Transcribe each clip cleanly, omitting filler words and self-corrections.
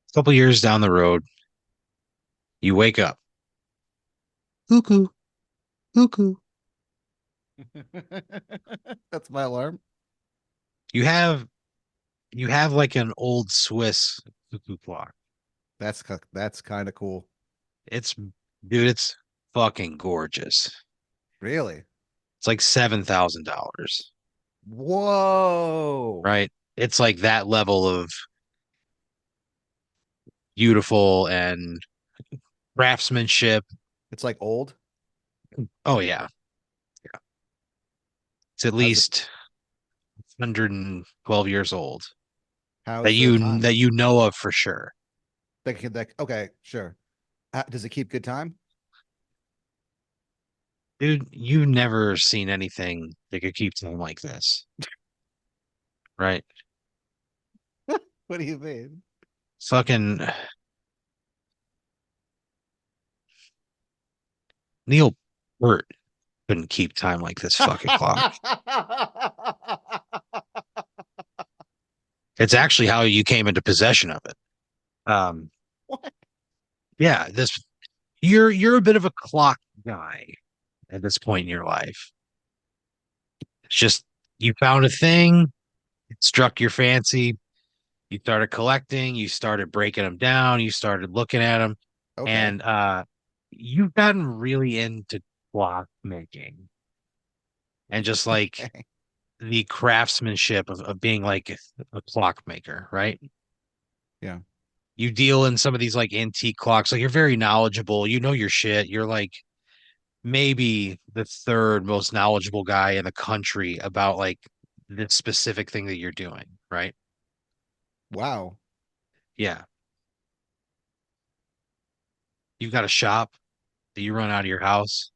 A couple years down the road, you wake up. Cuckoo, cuckoo. That's my alarm. You have you have like an old Swiss cuckoo clock. That's kind of cool. It's dude, it's fucking gorgeous. Really? It's like $7,000, Whoa. right? It's like that level of beautiful and craftsmanship. It's like old. Oh yeah. It's at How's the least 112 years old that how's the you time? that you know of for sure. Okay, sure. Does it keep good time? Dude, you've never seen anything that could keep time like this, right? What do you mean? Fucking Neil Peart couldn't keep time like this fucking clock. It's actually how you came into possession of it. Um, What? yeah, this you're a bit of a clock guy at this point in your life. It's just you found a thing, it struck your fancy, you started collecting, you started breaking them down, you started looking at them, Okay. and you've gotten really into clock making and just like Okay. the craftsmanship of being like a clockmaker, right? Yeah. You deal in some of these like antique clocks, like you're very knowledgeable, you know your shit. You're like maybe the third most knowledgeable guy in the country about like this specific thing that you're doing, right? Wow. Yeah. You've got a shop that you run out of your house.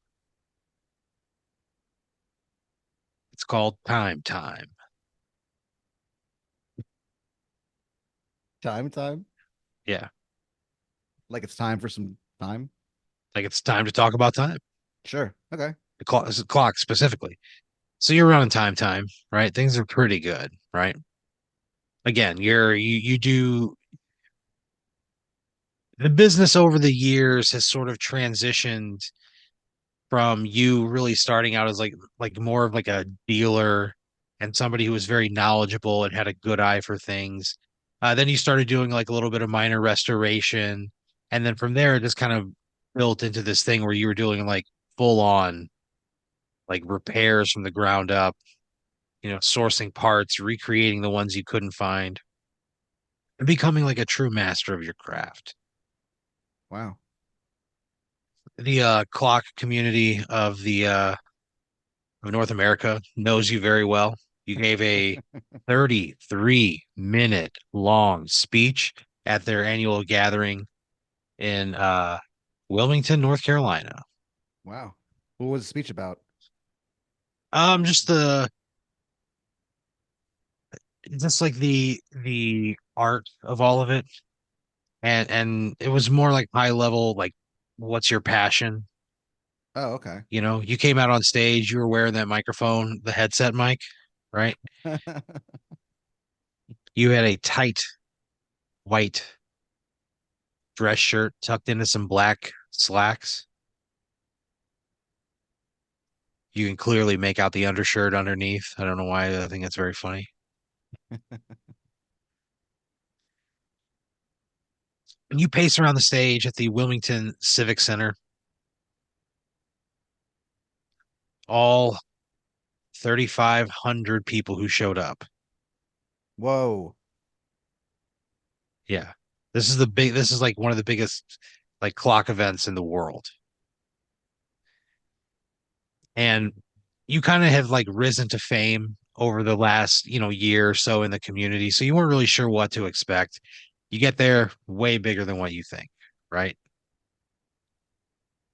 It's called Time. Time. Yeah. Like it's time for some time. Like it's time to talk about time. Sure. Okay. The clock specifically. So you're running time, right? Things are pretty good, right? Again, you do the business over the years has sort of transitioned from you really starting out as like more of like a dealer and somebody who was very knowledgeable and had a good eye for things. Then you started doing like a little bit of minor restoration, and then from there it just kind of built into this thing where you were doing like full on like repairs from the ground up, sourcing parts, recreating the ones you couldn't find, and becoming like a true master of your craft. Wow. The clock community of North America knows you very well. You gave a 33-minute long speech at their annual gathering in Wilmington, North Carolina. Wow. What was the speech about? Just just like the art of all of it, and it was more like high level, like what's your passion? Oh, okay. You came out on stage, you were wearing that microphone, the headset mic, right? You had a tight white dress shirt tucked into some black slacks. You can clearly make out the undershirt underneath. I don't know why. I think that's very funny. And you pace around the stage at the Wilmington Civic Center. All 3,500 people who showed up. Whoa. Yeah. This is like one of the biggest like clock events in the world. And you kind of have like risen to fame over the last, year or so in the community. So you weren't really sure what to expect. You get there way bigger than what you think, right?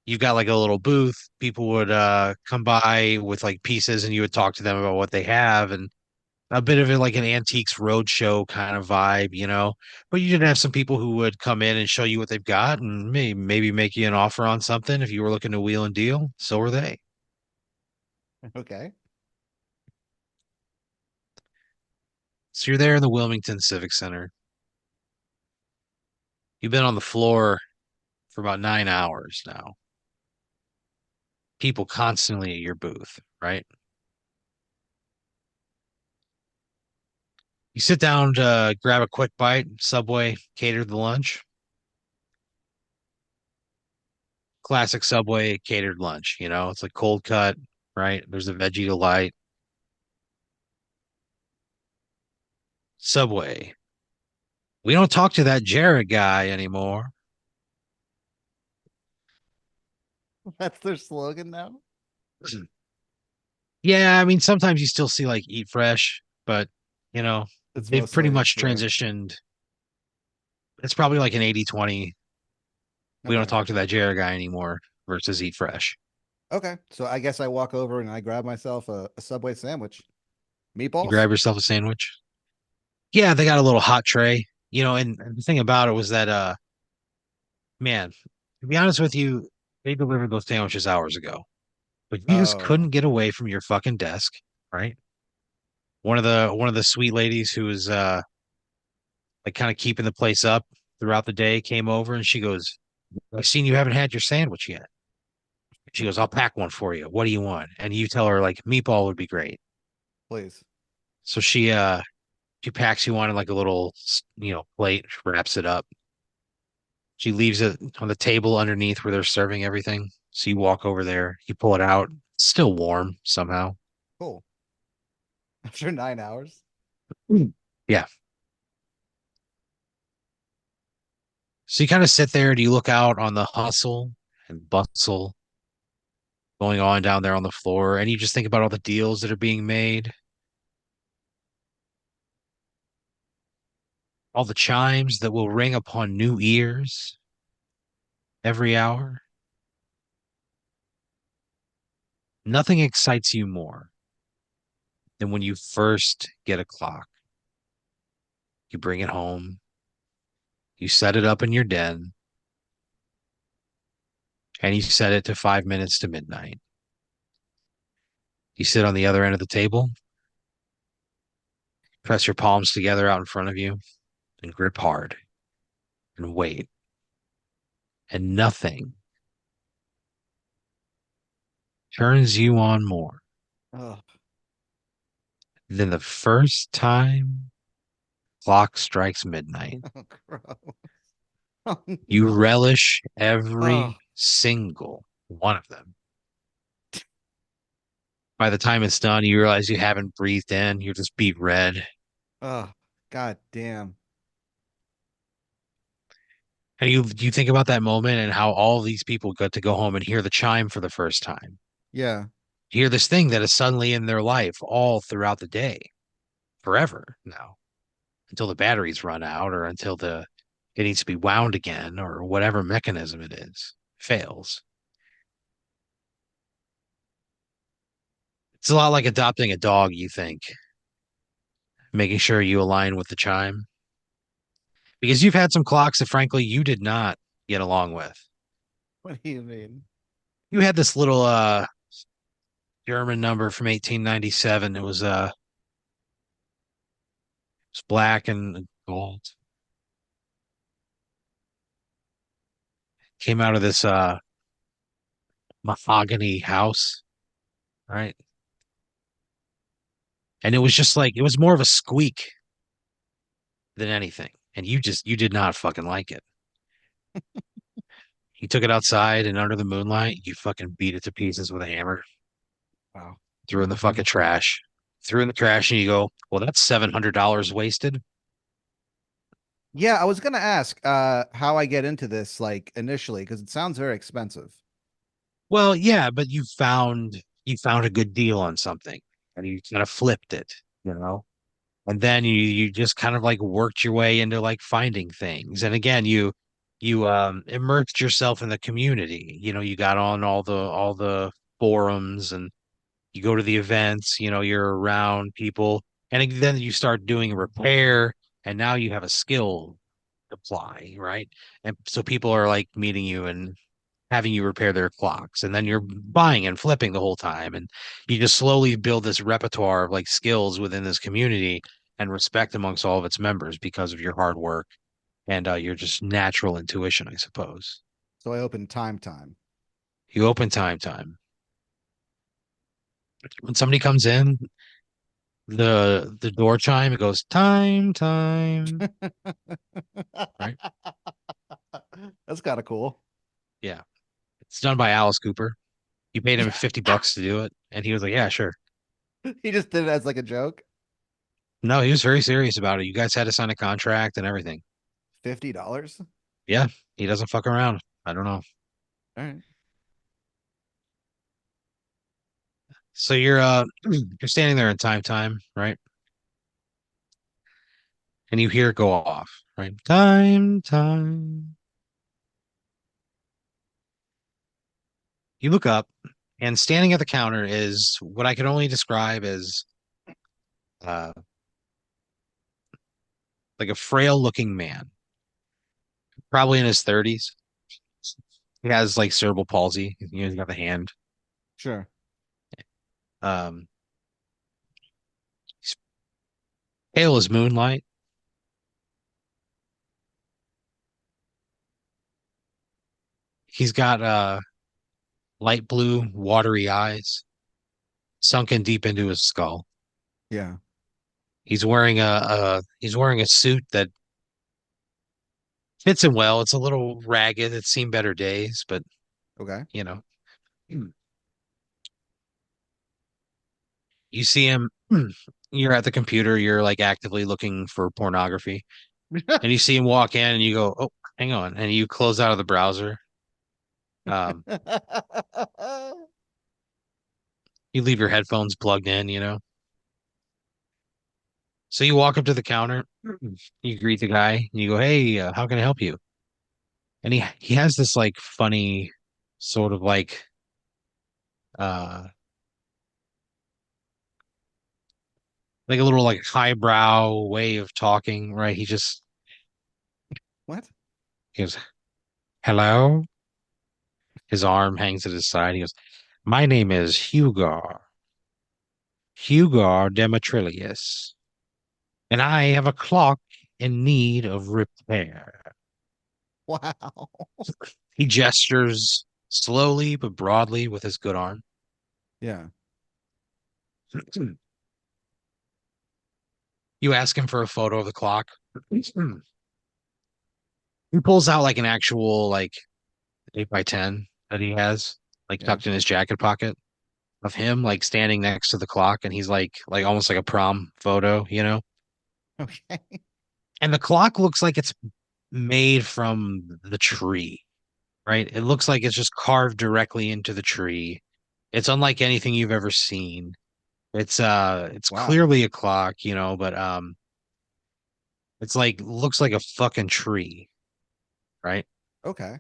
You've got like a little booth. People would come by with like pieces and you would talk to them about what they have and a bit of it like an antiques roadshow kind of vibe. But you did have some people who would come in and show you what they've got and maybe make you an offer on something if you were looking to wheel and deal. So were they. Okay. So you're there in the Wilmington Civic Center. You've been on the floor for about 9 hours now. People constantly at your booth, right? You sit down to grab a quick bite, Subway catered the lunch. Classic Subway catered lunch, it's like cold cut, right? There's a veggie delight. Subway. We don't talk to that Jared guy anymore. That's their slogan now. Yeah, I mean, sometimes you still see like Eat Fresh, but you know, It's they've pretty mostly, much yeah. transitioned. It's probably like an 80-20. We don't Okay. talk to that Jared guy anymore versus Eat Fresh. Okay. So I guess I walk over and I grab myself a Subway sandwich. You Meatballs? grab yourself a sandwich. Yeah, they got a little hot tray, and the thing about it was that man, to be honest with you, they delivered those sandwiches hours ago. But you just Oh, couldn't get away from your fucking desk, right? One of the sweet ladies who was like kind of keeping the place up throughout the day came over and she goes, I've seen you haven't had your sandwich yet. She goes, I'll pack one for you. What do you want? And you tell her like meatball would be great. please. So she packs you one in like a little plate, wraps it up. She leaves it on the table underneath where they're serving everything. So you walk over there, you pull it out, it's still warm somehow. Cool. After 9 hours. Mm. Yeah. So you kind of sit there and you look out on the hustle and bustle going on down there on the floor, and you just think about all the deals that are being made, all the chimes that will ring upon new ears every hour. Nothing excites you more than when you first get a clock. You bring it home, you set it up in your den, and you set it to 5 minutes to midnight. You sit on the other end of the table, press your palms together out in front of you, and grip hard and wait. And nothing turns you on more Oh, than the first time clock strikes midnight. oh, gross. Oh, You no. relish Oh, every single one of them. By the time it's done, you realize you haven't breathed in. You're just beat red. oh, God damn. And you think about that moment and how all these people got to go home and hear the chime for the first time. Yeah. Hear this thing that is suddenly in their life all throughout the day, forever now, until the batteries run out or until the it needs to be wound again or whatever mechanism it is fails. It's a lot like adopting a dog, you think, making sure you align with the chime. Because you've had some clocks that frankly you did not get along with. What do you mean? You had this little German number from 1897. It was black and gold. Came out of this mahogany house, right? And it was just like it was more of a squeak than anything. And you did not fucking like it. You took it outside and under the moonlight, you fucking beat it to pieces with a hammer, Wow. threw in the fucking trash. Threw in the trash and you go, well, that's $700 wasted. Yeah, I was gonna ask how I get into this like initially because it sounds very expensive. Well, yeah, but you found a good deal on something and you kind of flipped it, you know? And then you just kind of like worked your way into like finding things. And again, you immersed yourself in the community. You got on all the forums and you go to the events, you're around people. And then you start doing repair and now you have a skill to apply, right? And so people are like meeting you and having you repair their clocks and then you're buying and flipping the whole time and you just slowly build this repertoire of like skills within this community and respect amongst all of its members because of your hard work and your just natural intuition, I suppose. So I open time. You open time. When somebody comes in, the door chime, it goes time, right? That's kind of cool. Yeah. It's done by Alice Cooper. You paid him $50 to do it, and he was like, "Yeah, sure." He just did it as like a joke. No, he was very serious about it. You guys had to sign a contract and everything. $50. Yeah, he doesn't fuck around. I don't know. All right. So you're standing there in time, right? And you hear it go off, right? Time. You look up, and standing at the counter is what I can only describe as uh like a frail looking man, probably in his 30s. He has like cerebral palsy. He's got the hand. Sure. Um, he's pale as moonlight. He's got light blue, watery eyes sunken deep into his skull. Yeah. He's wearing a suit that fits him well. It's a little ragged. It's seen better days, but Okay. you know, you see him. You're at the computer. You're like actively looking for pornography, and you see him walk in, and you go, "Oh, hang on," and you close out of the browser. Um, you leave your headphones plugged in, So you walk up to the counter, you greet the guy, and you go, "Hey, how can I help you?" And he has this like funny sort of uh like a little like highbrow way of talking, right? He just What? goes, "Hello." His arm hangs at his side. He goes, "My name is Hugo Demetrius, and I have a clock in need of repair." Wow. He gestures slowly but broadly with his good arm. Yeah. You ask him for a photo of the clock. He pulls out like an actual like 8x10 that he has like Yeah. tucked in his jacket pocket of him like standing next to the clock, and he's like almost like a prom photo. Okay. And the clock looks like it's made from the tree, right? It looks like it's just carved directly into the tree. It's unlike anything you've ever seen. It's Wow. clearly a clock, but it's like looks like a fucking tree, right? Okay.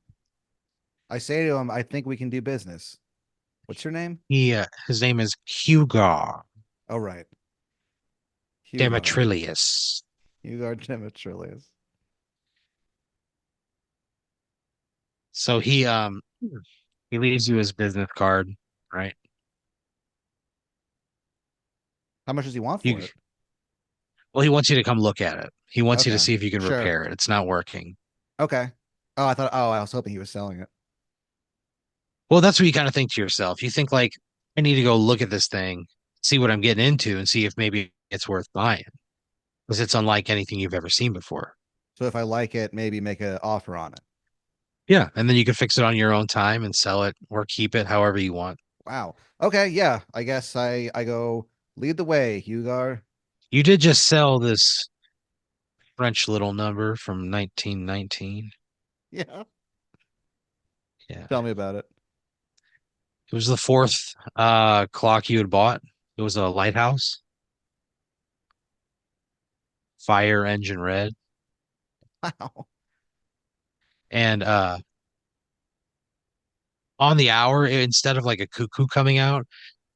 I say to him, I think we can do business. What's your name? His name is Hugo Oh, right. Hugar. Demetrius. Hugar Demetrius. So he leaves you his business card, right? How much does he want You for it? Well, he wants you to come look at it. He wants you to Okay. see if you can Sure. repair it. It's not working. Okay. I was hoping he was selling it. Well, that's what you kind of think to yourself. You think like, I need to go look at this thing, see what I'm getting into, and see if maybe it's worth buying because it's unlike anything you've ever seen before. So if I like it, maybe make an offer on it. Yeah, and then you can fix it on your own time and sell it or keep it however you want. Wow. Okay, yeah. I guess I go lead the way, Hugar. You did just sell this French little number from 1919. Yeah. Yeah. Tell me about it. It was the fourth clock you had bought. It was a lighthouse, fire engine red. Wow. And on the hour, instead of like a cuckoo coming out,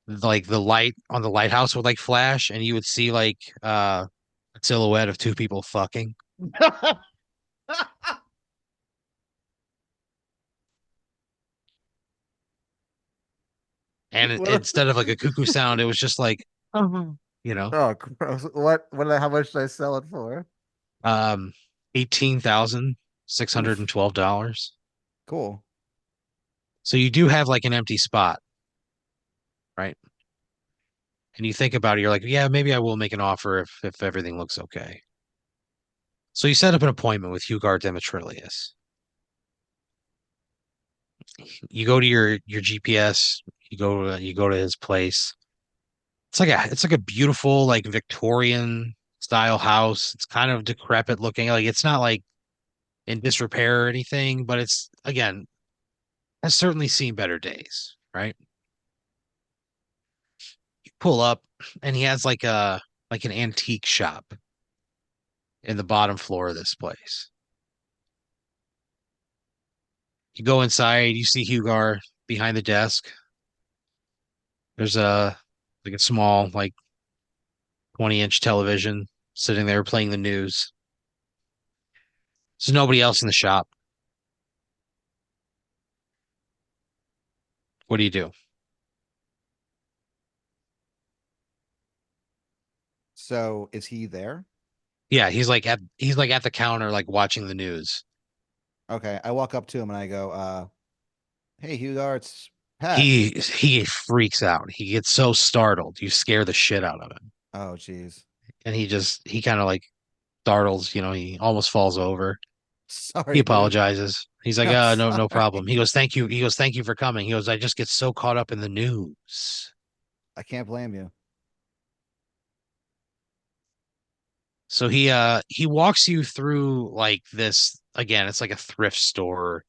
like the light on the lighthouse would like flash and you would see like a silhouette of two people fucking. And What? instead of like a cuckoo sound, it was just like, oh, you know. Oh, gross. How much did I sell it for? Um Oof. $18,612. Cool. So you do have like an empty spot, right? And you think about it, you're like, yeah, maybe I will make an offer if everything looks okay. So you set up an appointment with Hugard Demetrius. You go to your GPS, you go to his place. It's like a beautiful like Victorian style house. It's kind of decrepit looking. Like it's not like in disrepair or anything, but it's again, has certainly seen better days, right? You pull up and he has like an antique shop in the bottom floor of this place. You go inside, you see Hugar behind the desk. There's a like a small like 20-inch television sitting there playing the news. There's nobody else in the shop. What do you do? So is he there? Yeah, he's like at the counter like watching the news. Okay. I walk up to him and I go, hey, Hugo, it's Pat. He freaks out. He gets so startled. You scare the shit out of him. Oh, geez. And he kind of like startles, he almost falls over. He Sorry, dude. apologizes. He's like, I'm no sorry. problem. He goes, thank you. He goes, thank you for coming. He goes, I just get so caught up in the news. I can't blame you. So he walks you through like this again, it's like a thrift store,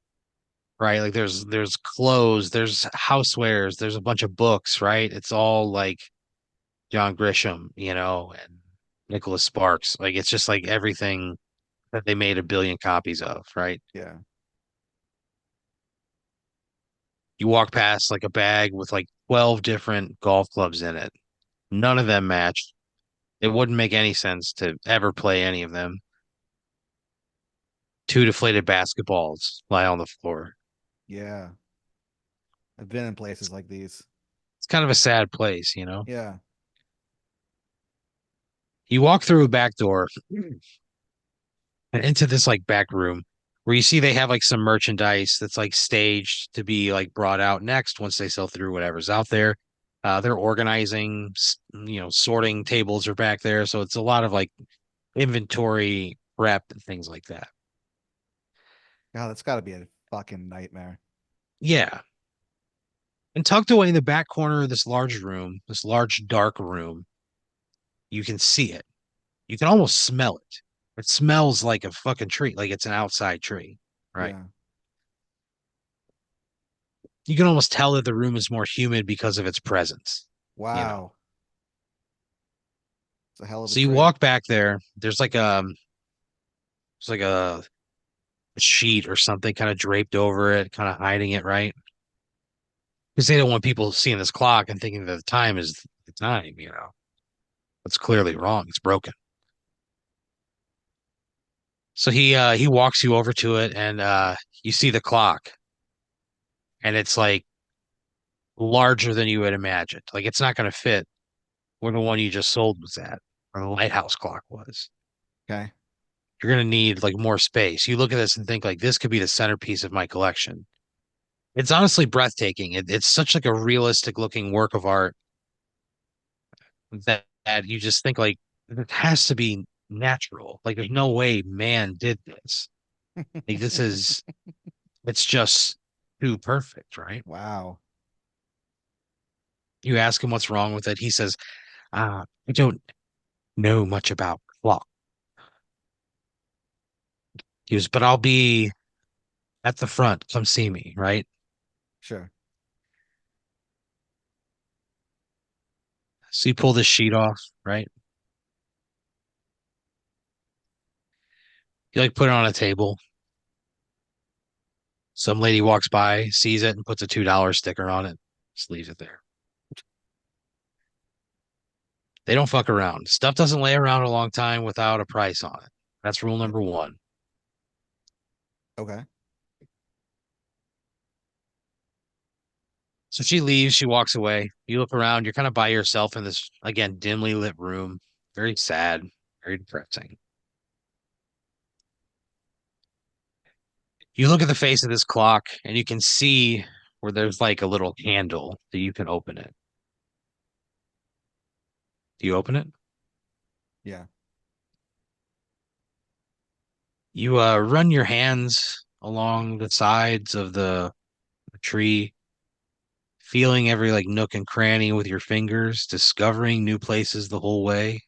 right? Like there's clothes, there's housewares, there's a bunch of books, right? It's all like John Grisham, and Nicholas Sparks. Like it's just like everything that they made a billion copies of, right? Yeah. You walk past like a bag with like 12 different golf clubs in it. None of them match. It wouldn't make any sense to ever play any of them. Two deflated basketballs lie on the floor. Yeah. I've been in places like these. It's kind of a sad place. Yeah. You walk through a back door and into this like back room where you see they have like some merchandise that's like staged to be like brought out next once they sell through whatever's out there. They're organizing, sorting tables are back there. So it's a lot of like inventory prep and things like that. God, that's got to be a fucking nightmare. Yeah. And tucked away in the back corner of this large room, this large dark room, you can see it. You can almost smell it. It smells like a fucking tree, like it's an outside tree, right? Yeah. You can almost tell that the room is more humid because of its presence, you know. Wow. It's a hell of a So you tree. walk back there, there's like a sheet or something kind of draped over it, kind of hiding it, right? Because they don't want people seeing this clock and thinking that the time is the time. It's clearly wrong. It's broken. So he walks you over to it and you see the clock and it's like larger than you had imagined. Like it's not going to fit where the one you just sold was at, or the lighthouse clock was. Okay. You're going to need like more space. You look at this and think like this could be the centerpiece of my collection. It's honestly breathtaking. It's such like a realistic looking work of art that you just think like it has to be natural. Like there's no way man did this. Like it's just too perfect, right? Wow. You ask him what's wrong with it. He says, I don't know much about clock. He goes, but I'll be at the front. Come see me, right? Sure. So you pull this sheet off, right? You like put it on a table. Some lady walks by, sees it, and puts a $2 sticker on it. Just leaves it there. They don't fuck around. Stuff doesn't lay around a long time without a price on it. That's rule Yep. number one. Okay. So she leaves, she walks away. You look around, you're kind of by yourself in this, again, dimly lit room. Very sad, very depressing. You look at the face of this clock and you can see where there's like a little handle that you can open it. Do you open it? Yeah. You run your hands along the sides of the tree, feeling every like nook and cranny with your fingers, discovering new places the whole way.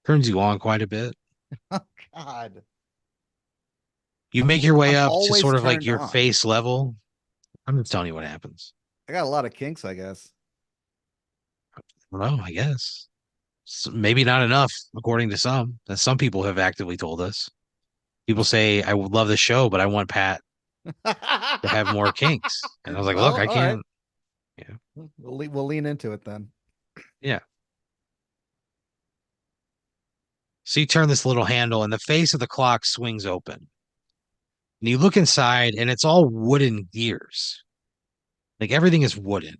Turns you on quite a bit. Oh God. You make your way I'm up to always sort of like turned your on. face level. I'm just telling you what happens. I got a lot of kinks, I guess. Well, I guess. Maybe not enough, according to some, as some people have actively told us. People say, I would love the show, but I want Pat to have more kinks. And I was like, look, Well, I all right. can't. Yeah. We'll lean into it then. Yeah. So you turn this little handle and the face of the clock swings open. And you look inside and it's all wooden gears. Like everything is wooden.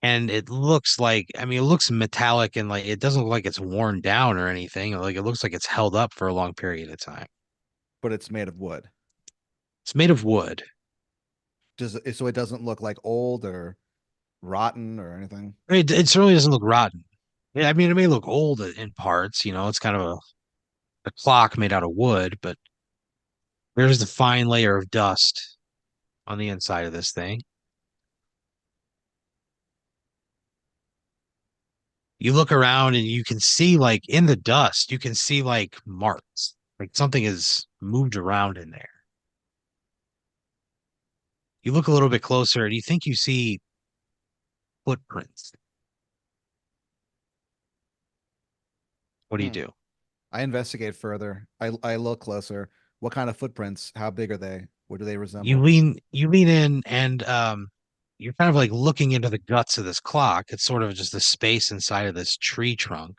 And it looks like, I mean, it looks metallic and like it doesn't look like it's worn down or anything. Like it looks like it's held up for a long period of time. But it's made of wood. It's made of wood. Does it, so it doesn't look like old or rotten or anything? It certainly doesn't look rotten. Yeah, I mean, it may look old in parts, it's kind of a clock made out of wood, but there's the fine layer of dust on the inside of this thing. You look around and you can see like in the dust, you can see like marks, like something is moved around in there. You look a little bit closer and you think you see footprints. What do you Hmm. do? I investigate further. I look closer. What kind of footprints? How big are they? What do they resemble? You lean in and you're kind of like looking into the guts of this clock. It's sort of just the space inside of this tree trunk.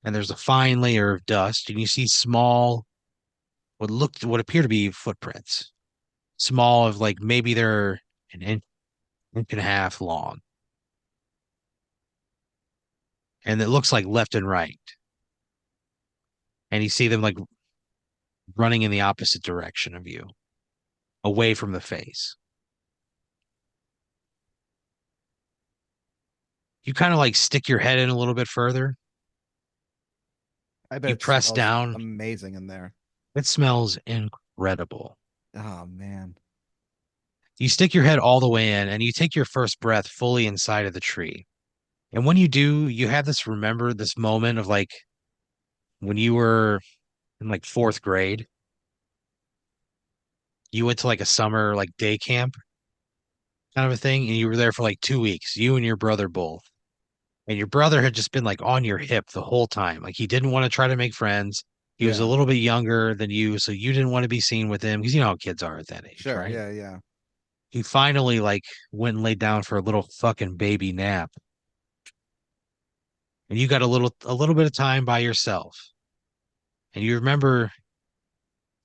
And there's a fine layer of dust, and you see small what appear to be footprints. Small of like maybe they're an inch and a half long. And it looks like left and right. And you see them like running in the opposite direction of you, away from the face. You kind of like stick your head in a little bit further. I bet You it press smells down. amazing in there. It smells incredible. Oh man. You stick your head all the way in and you take your first breath fully inside of the tree. And when you do, you have this moment of like when you were in like fourth grade, you went to like a summer like day camp kind of a thing, and you were there for like 2 weeks, you and your brother both. And your brother had just been like on your hip the whole time. Like he didn't want to try to make friends. He was a Yeah. little bit younger than you, so you didn't want to be seen with him because you know how kids are at that age, Sure. right? Yeah. Yeah. He finally like went and laid down for a little fucking baby nap. And you got a little bit of time by yourself. And you remember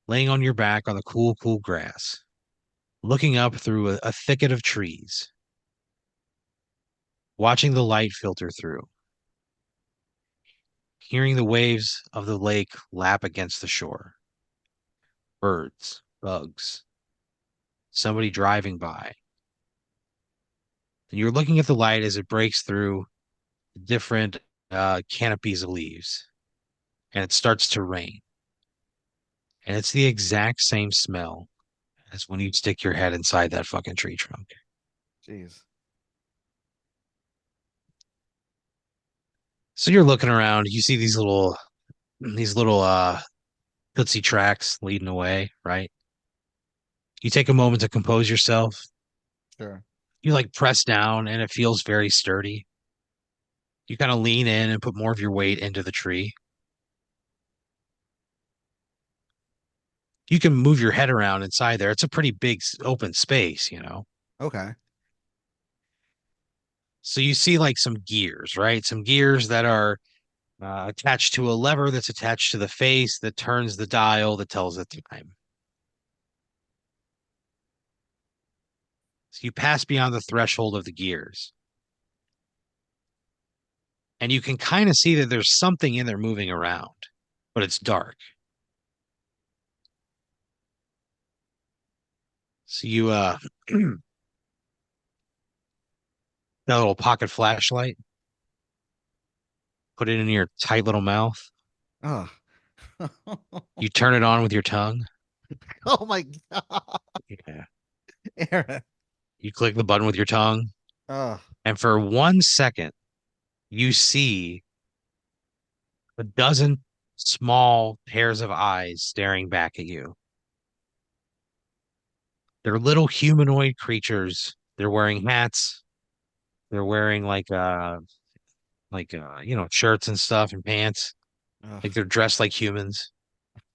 laying on your back on the cool grass, looking up through a thicket of trees, watching the light filter through, hearing the waves of the lake lap against the shore, birds, bugs, somebody driving by. And you're looking at the light as it breaks through different canopies of leaves and it starts to rain. And it's the exact same smell as when you stick your head inside that fucking tree trunk. Jeez. So you're looking around, you see these little tootsie tracks leading away, right? You take a moment to compose yourself. Sure. You like press down and it feels very sturdy. You kind of lean in and put more of your weight into the tree. You can move your head around inside there. It's a pretty big open space. Okay. So you see like some gears, right? Some gears that are attached to a lever that's attached to the face that turns the dial that tells the time. So you pass beyond the threshold of the gears and you can kind of see that there's something in there moving around, but it's dark. So you got a little pocket flashlight, put it in your tight little mouth. Oh. You turn it on with your tongue. Oh my God. Yeah. Aaron. You click the button with your tongue, Oh, and for 1 second, you see a dozen small pairs of eyes staring back at you. They're little humanoid creatures. They're wearing hats. They're wearing shirts and stuff and pants. Like ugh. they're dressed like humans.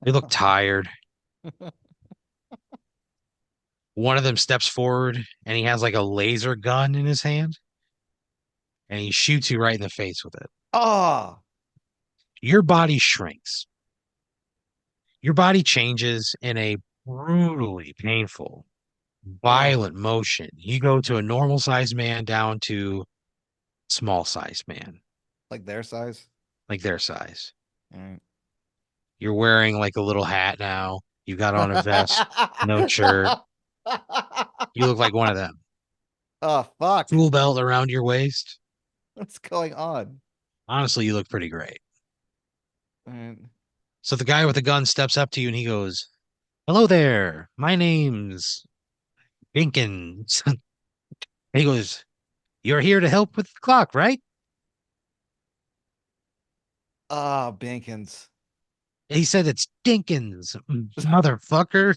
They look tired. One of them steps forward and he has like a laser gun in his hand and he shoots you right in the face with it. Oh, Your body shrinks. Your body changes in a brutally painful, oh, violent motion. You go to a normal sized man down to small sized man, like their size. like their size. All right. You're wearing like a little hat now. You got on a vest, no shirt. You look like one of them. Oh, fuck. Tool belt around your waist. What's going on? Honestly, you look pretty great. All right. So the guy with the gun steps up to you and he goes, "Hello there. My name's Binkins." And he goes, "You're here to help with the clock, right?" Oh, Bankins. He said it's Dinkins, motherfucker.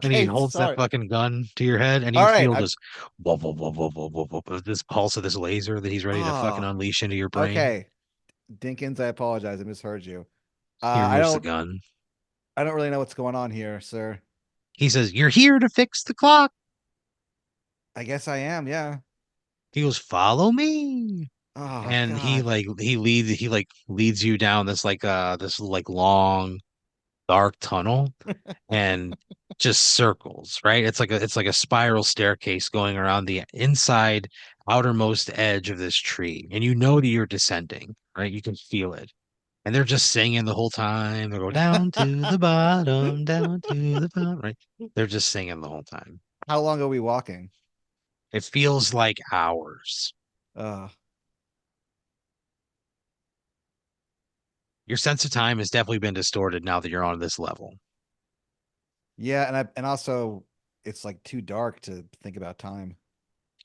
And he Okay, holds that sorry. fucking gun to your head and All you right. feel this whoa, whoa, whoa, whoa, whoa, whoa, whoa, this pulse of this laser that he's ready to fucking Oh, unleash into your brain. okay. Dinkins, I apologize. I misheard you. He I removes the don't gun. I don't really know what's going on here, sir. He says, "You're here to fix the clock." I guess I am, yeah. He goes, "Follow me." Oh And God. he like leads you down this like long dark tunnel and just circles, right? It's like a spiral staircase going around the inside outermost edge of this tree. And you know that you're descending, right? You can feel it. And they're just singing the whole time. They go down to the bottom, right? They're just singing the whole time. How long are we walking? It feels like hours. Uh Your sense of time has definitely been distorted now that you're on this level. yeah, and also it's like too dark to think about time.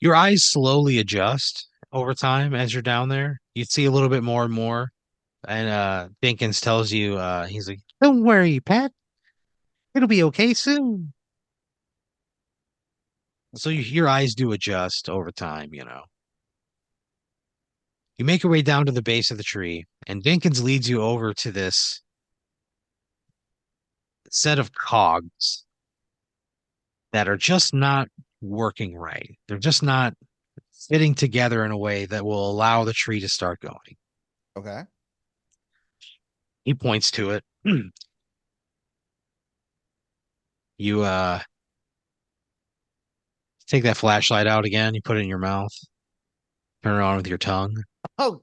Your eyes slowly adjust over time as you're down there. You see a little bit more and more. And Dinkins tells you, he's like, "Don't worry, Pat. It'll be okay soon." So Okay. your eyes do adjust over time. You make your way down to the base of the tree, and Dinkins leads you over to this set of cogs that are just not working right. They're just not fitting together in a way that will allow the tree to start going. Okay. He points to it. You take that flashlight out again, you put it in your mouth, turn it on with your tongue. Oh,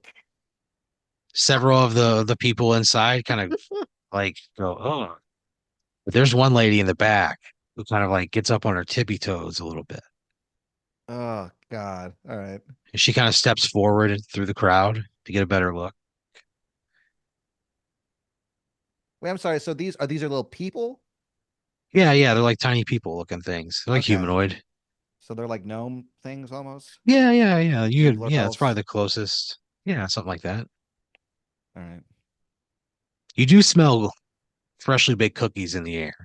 Several of the people inside kind of like go, "Oh." But there's one lady in the back who kind of like gets up on her tippy toes a little bit. oh God. All right. And she kind of steps forward through the crowd to get a better look. Wait, I'm sorry. So these are little people? Yeah, yeah, they're like tiny people looking things. They're like Okay. humanoid. So they're like gnome things almost. Yeah, yeah, yeah. Keebler Yeah, it's probably elves. the closest. Yeah, something like that. All right. You do smell freshly baked cookies in the air,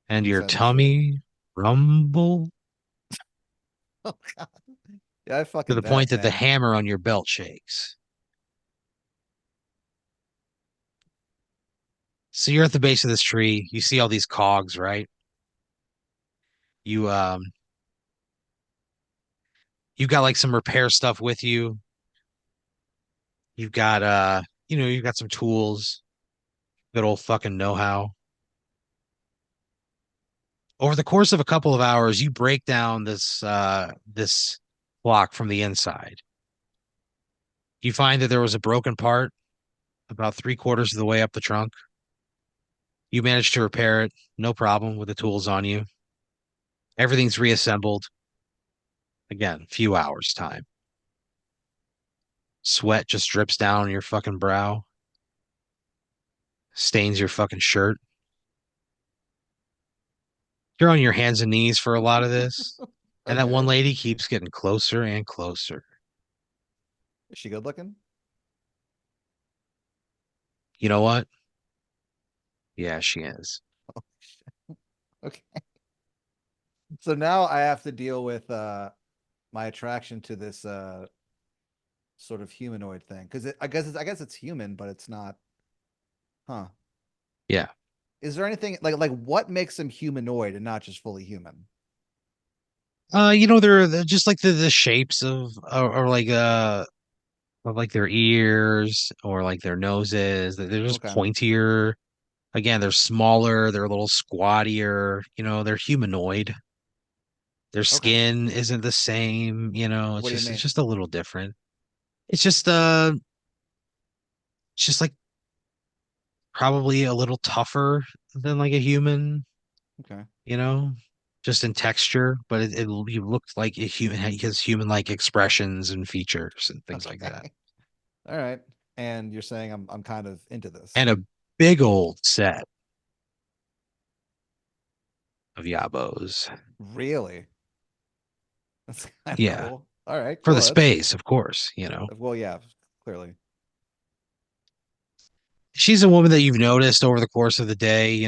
and Who your said that shit? tummy rumble Oh God. Yeah, I to fucking the point bet, that the man. hammer on your belt shakes. So you're at the base of this tree. You see all these cogs, right? You you've got like some repair stuff with you. You've got you've got some tools, good old fucking know-how. Over the course of a couple of hours, you break down this block from the inside. You find that there was a broken part about three-quarters of the way up the trunk. You manage to repair it, no problem with the tools on you. Everything's reassembled. Again, few hours time. Sweat just drips down your fucking brow, stains your fucking shirt. You're on your hands and knees for a lot of this. And that one Okay. lady keeps getting closer and closer. Is she good looking? You know what? Yeah, she is. Okay. So now I have to deal with my attraction to this sort of humanoid thing because I guess it's human, but it's not. Huh? Yeah. Is there anything like what makes them humanoid and not just fully human? They're just like the shapes of like their ears or like their noses. They're just Okay. pointier. Again, they're smaller, they're a little squattier, they're humanoid. Their Okay. skin isn't the same, What do you it's mean? just a little different. It's just it's just like probably a little tougher than like a human, Okay. you know, just in texture, but it you looked like a human has human like expressions and features and things like that. Okay. All right. And you're saying I'm kind of into this. And a big old set of yabos. Really? That's kind of Yeah. cool. All right, For the cool. That's space, of course. well, yeah, clearly. She's a woman that you've noticed over the course of the day.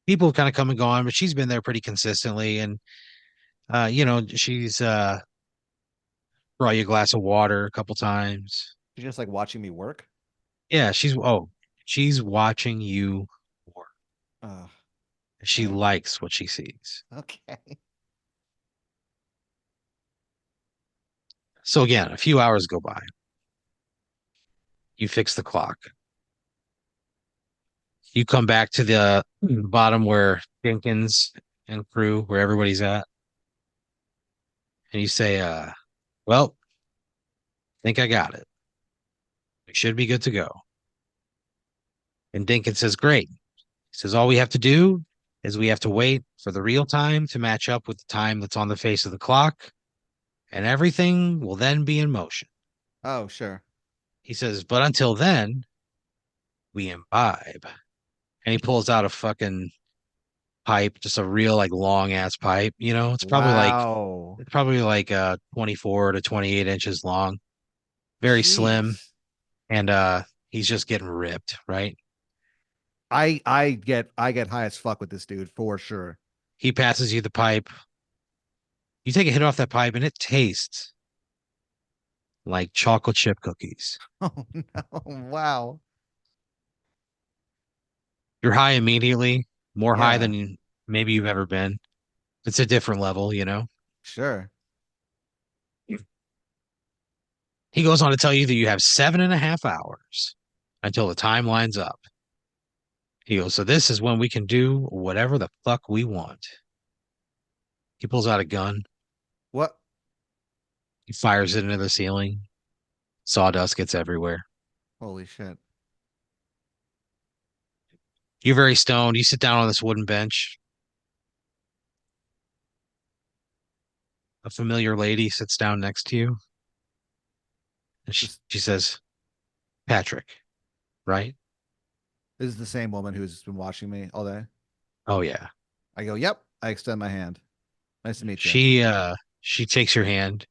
People have kind of come and gone, but she's been there pretty consistently. And she's brought you a glass of water a couple times. She's just like watching me work. Yeah, she's watching you work. Uh, She all likes what she sees. right. Okay. So again, a few hours go by. You fix the clock. You come back to the bottom where Jenkins and crew, where everybody's at, and you say, well, I think I got it. We should be good to go. And Dinkins says, great. He says, all we have to do is we have to wait for the real time to match up with the time that's on the face of the clock, and everything will then be in motion. Oh, sure. He says, but until then, we imbibe. And he pulls out a fucking pipe, just a real like long ass pipe. It's probably like Wow. 24 to 28 inches long, very slim, Jeez. and he's just getting ripped, right? I get high as fuck with this dude for sure. He passes you the pipe. You take a hit off that pipe, and it tastes like chocolate chip cookies. Oh no. Wow. You're high immediately, more high Yeah, than maybe you've ever been. It's a different level. sure. He goes on to tell you that you have 7.5 hours until the time lines up. He goes, so this is when we can do whatever the fuck we want. He pulls out a gun. What? He fires it into the ceiling. Sawdust gets everywhere. Holy shit. You're very stoned. You sit down on this wooden bench. A familiar lady sits down next to you, and she, This she says, Patrick, right? this is the same woman who's been watching me all day. Oh yeah. I go, "Yep." I extend my hand. Nice to meet you. She takes your hand.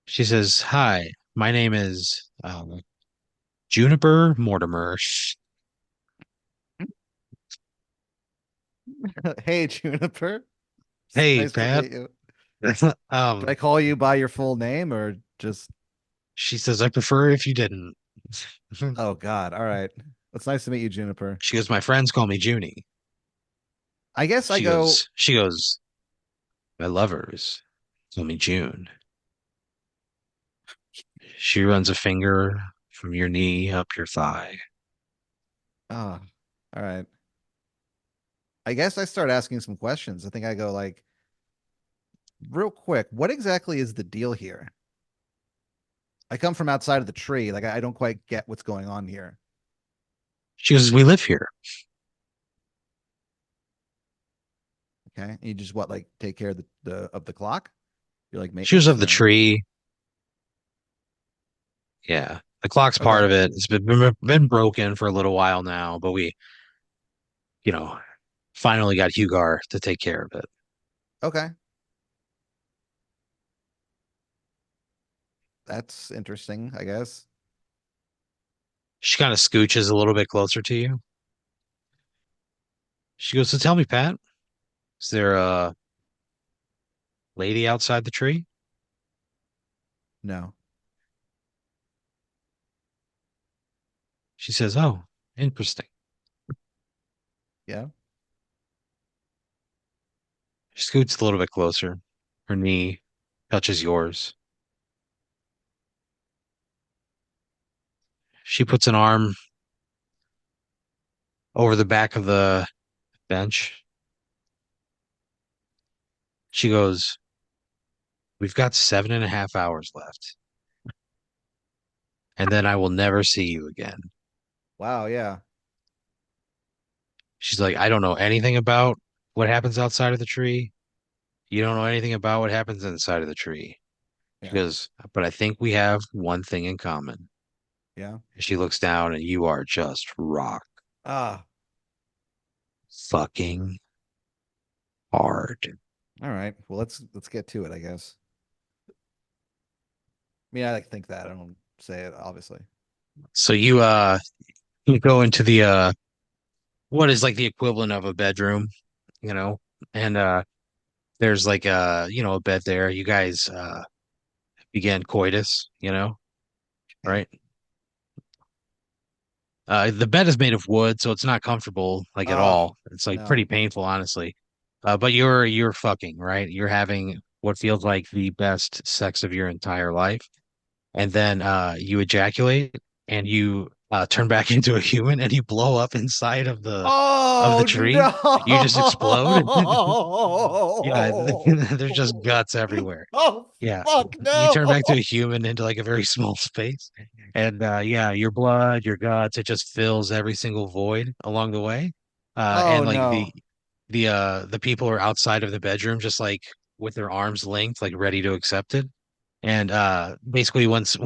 She says, hi, my name is Juniper Mortimer. Hey, Juniper. It's Hey, nice to Pat. meet you. Should I um, call you by your full name or just she says, I prefer if you didn't. oh God. All right. It's nice to meet you, Juniper. She goes, my friends call me Junie. I guess I She go, goes, she goes, my lovers call me June. She runs a finger from your knee up your thigh. oh, all right. I guess I start asking some questions. I think I go like, real quick, what exactly is the deal here? I come from outside of the tree. Like I don't quite get what's going on here. She goes, we live here. Okay. And you just what, like take care of the clock? You're like Shoes maintenance of the or tree. Yeah. The clock's part okay. of it. It's been broken for a little while now, but we, you know, finally got Hugar to take care of it. Okay. That's interesting, I guess. She kind of scooches a little bit closer to you. She goes, "So tell me, Pat, is there a lady outside the tree?" No. She says, "Oh, interesting." Yeah. She scoots a little bit closer. Her knee touches yours. She puts an arm over the back of the bench. She goes, "We've got 7.5 hours left, and then I will never see you again." Wow, yeah. She's like, "I don't know anything about what happens outside of the tree. You don't know anything about what happens inside of the tree." She Yeah. goes, "But I think we have one thing in common." Yeah. And she looks down and you are just rock Ah, fucking hard. all right. Well, let's get to it, I guess. I mean, I like think that. I don't say it, obviously. So you go into the what is like the equivalent of a bedroom, you know, and there's like a bed there. You guys begin coitus, Okay. right? The bed is made of wood, so it's not comfortable like at Ah, all. It's like pretty no. painful, honestly. But you're fucking, right? You're having what feels like the best sex of your entire life. And then you ejaculate and you turn back into a human and you blow up inside of the Oh tree. You just explode. Yeah, no. there's just guts everywhere. Oh Yeah, fuck you turn back to a no. human into like a very small space, and yeah, your blood, your guts, it just fills every single void along the way. Oh And like no. the people are outside of the bedroom, just like with their arms linked, like ready to accept it. And basically, once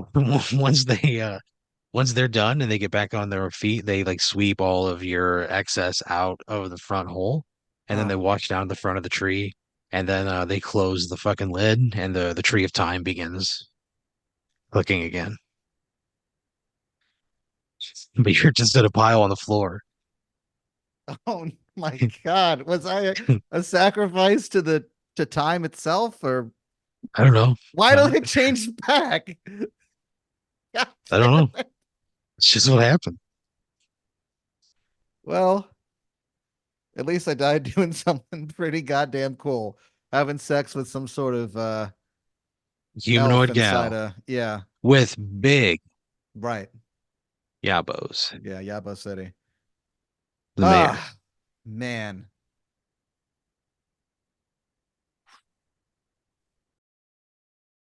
once they're done and they get back on their feet, they like sweep all of your excess out of the front hole, and then they Ah. wash down the front of the tree, and then they close the fucking lid, and the tree of time begins clicking again. But you're just at a pile on the floor. Oh my God. Was I a sacrifice to the to time itself or I don't know. why Uh, did I change back? God I don't damn know. it. It's just what happened. Well, at least I died doing something pretty goddamn cool. Having sex with some sort of elf Humanoid inside gal a yeah, with big right. yabos. Yeah, Yabo City. The mayor. Ah, man.